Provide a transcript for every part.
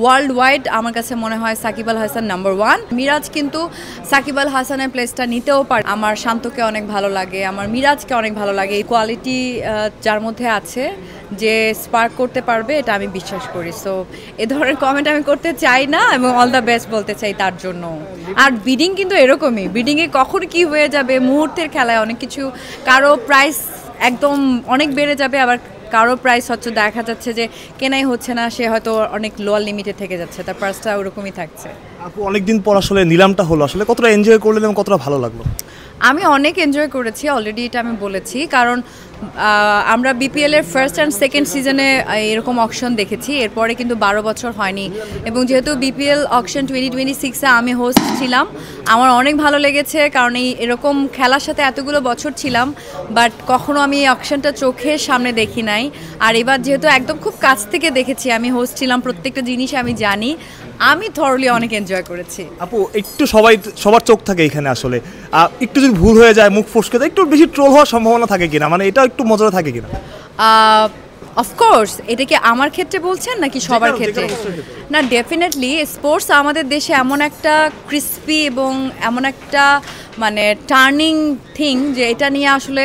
World wide আমার কাছে মনে হয় সাকিব আল হাসান নাম্বার 1। মিরাজ কিন্তু সাকিব আল হাসানের প্লেসটা নিতেও পারে। আমার শান্তকে অনেক ভালো লাগে, আমার মিরাজকে অনেক ভালো লাগে। এই কোয়ালিটি যার মধ্যে আছে যে স্পার্ক করতে পারবে, এটা আমি বিশ্বাস করি। সো এ ধরনের কমেন্ট আমি করতে চাই না এবং অল দ্য বেস্ট বলতে চাই তার জন্য। আর বিডিং কিন্তু এরকমই, বিডিংয়ে কখন কি হয়ে যাবে মুহূর্তের খেলায় অনেক কিছু, কারো প্রাইস একদম অনেক বেড়ে যাবে, আবার কারো প্রাইস হচ্ছে দেখা যাচ্ছে যে কেনাই হচ্ছে না, সে হয়তো অনেক লোয়ার লিমিটে থেকে যাচ্ছে, তার প্রাইসটা ওরকমই থাকছে। আপু অনেকদিন পর আসলে নিলামটা হলো, আসলে কতটা এনজয় করলেন এবং কতটা ভালো লাগলো? আমি অনেক এনজয় করেছি, অলরেডি এটা আমি বলেছি, কারণ আমরা বিপিএলের ফার্স্ট অ্যান্ড সেকেন্ড সিজনে এরকম অকশন দেখেছি, এরপরে কিন্তু 12 বছর হয়নি। এবং যেহেতু বিপিএল অকশন 2026-এ আমি হোস্ট ছিলাম, আমার অনেক ভালো লেগেছে, কারণ এরকম খেলার সাথে এতগুলো বছর ছিলাম, বাট কখনো আমি এই অকশনটা চোখের সামনে দেখি নাই। আর এবার যেহেতু একদম খুব কাছ থেকে দেখেছি, আমি হোস্ট ছিলাম, প্রত্যেকটা জিনিস আমি জানি, আমি থরলি অনেক এনজয় করেছি। আপু একটু সবার চোখ থাকে এখানে, আসলে একটু যদি ভুল হয়ে যায়, মুখ ফসকে যায়, একটু বেশি ট্রোল হওয়ার সম্ভাবনা থাকে কিনা, মানে এটা একটু মজা থাকে কিনা? অফকোর্স, এটা কি আমার ক্ষেত্রে বলছেন নাকি সবার ক্ষেত্রে? না, ডেফিনেটলি স্পোর্টস আমাদের দেশে এমন একটা ক্রিস্পি এবং এমন একটা মানে টার্নিং থিং, যে এটা নিয়ে আসলে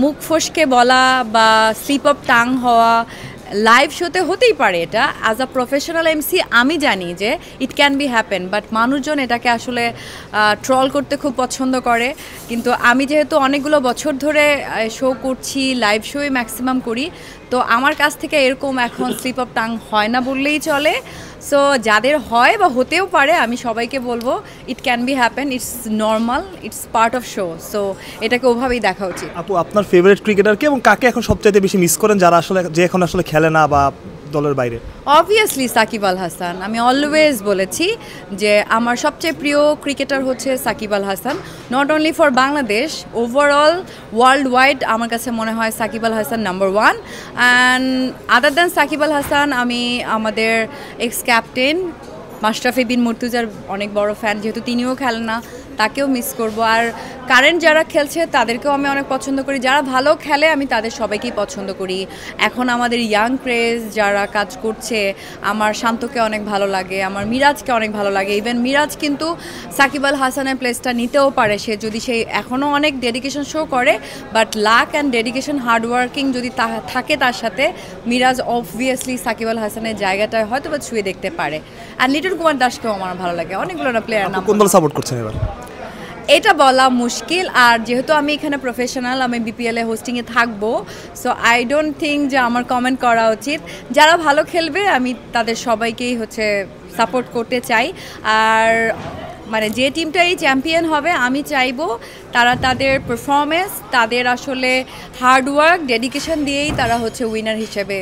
মুখ ফসকে বলা বা স্লিপ অফ টাং হওয়া লাইভ শোতে হতেই পারে। এটা অ্যাজ আ প্রফেশনাল এমসি আমি জানি যে it can be happen, but মানুষজন এটাকে আসলে ট্রল করতে খুব পছন্দ করে। কিন্তু আমি যেহেতু অনেকগুলো বছর ধরে শো করছি, লাইভ শোই ম্যাক্সিমাম করি, তো আমার কাছ থেকে এরকম এখন স্লিপ অফ টাং হয় না বললেই চলে। সো যাদের হয় বা হতেও পারে, আমি সবাইকে বলবো it can be happen, it's normal, it's part of show. So এটাকে ওভাবেই দেখা উচিত। আপু আপনার ফেভারিট ক্রিকেটার কে এবং কাকে এখন সবচাইতে বেশি মিস করেন, যারা আসলে যে এখন আসলে খেলে না বা দলের বাইরে? অবভিয়াসলি সাকিব আল হাসান। আমি অলওয়েজ বলেছি যে আমার সবচেয়ে প্রিয় ক্রিকেটার হচ্ছে Shakib Al Hasan, not only for Bangladesh, overall world wide আমার কাছে মনে হয় Shakib Al Hasan number 1। And other than Shakib Al Hasan, আমি আমাদের এক্স ক্যাপ্টেন মাশরাফি বিন মুর্তজার অনেক বড় ফ্যান, যেহেতু তিনিও খেলেন না, তাকেও মিস করব। আর কারেন্ট যারা খেলছে তাদেরকেও আমি অনেক পছন্দ করি, যারা ভালো খেলে আমি তাদের সবাইকেই পছন্দ করি। এখন আমাদের ইয়াং ক্রেজ যারা কাজ করছে, আমার শান্তকে অনেক ভালো লাগে, আমার মিরাজকে অনেক ভালো লাগে। ইভেন মিরাজ কিন্তু সাকিব আল হাসানের প্লেসটা নিতেও পারে, সে যদি সেই এখনও অনেক ডেডিকেশন শো করে, but luck and dedication hardworking যদি থাকে তার সাথে, মিরাজ অবভিয়াসলি সাকিব আল হাসানের জায়গাটায় হয়তো বা ছুঁয়ে দেখতে পারে। আর লিটন কুমার দাসকেও আমার ভালো লাগে। অনেকগুলো না প্লেয়ার নাম, কোন দল সাপোর্ট করছেন এবার এটা বলা মুশকিল। আর যেহেতু আমি এখানে প্রফেশনাল, আমি বিপিএলে হোস্টিংয়ে থাকবো, সো আই ডোন্ট থিঙ্ক যে আমার কমেন্ট করা উচিত। যারা ভালো খেলবে আমি তাদের সবাইকেই হচ্ছে সাপোর্ট করতে চাই। আর মানে যে টিমটাই চ্যাম্পিয়ন হবে, আমি চাইবো তারা তাদের পারফরমেন্স, তাদের আসলে হার্ডওয়ার্ক, ডেডিকেশন দিয়েই তারা হচ্ছে উইনার হিসেবে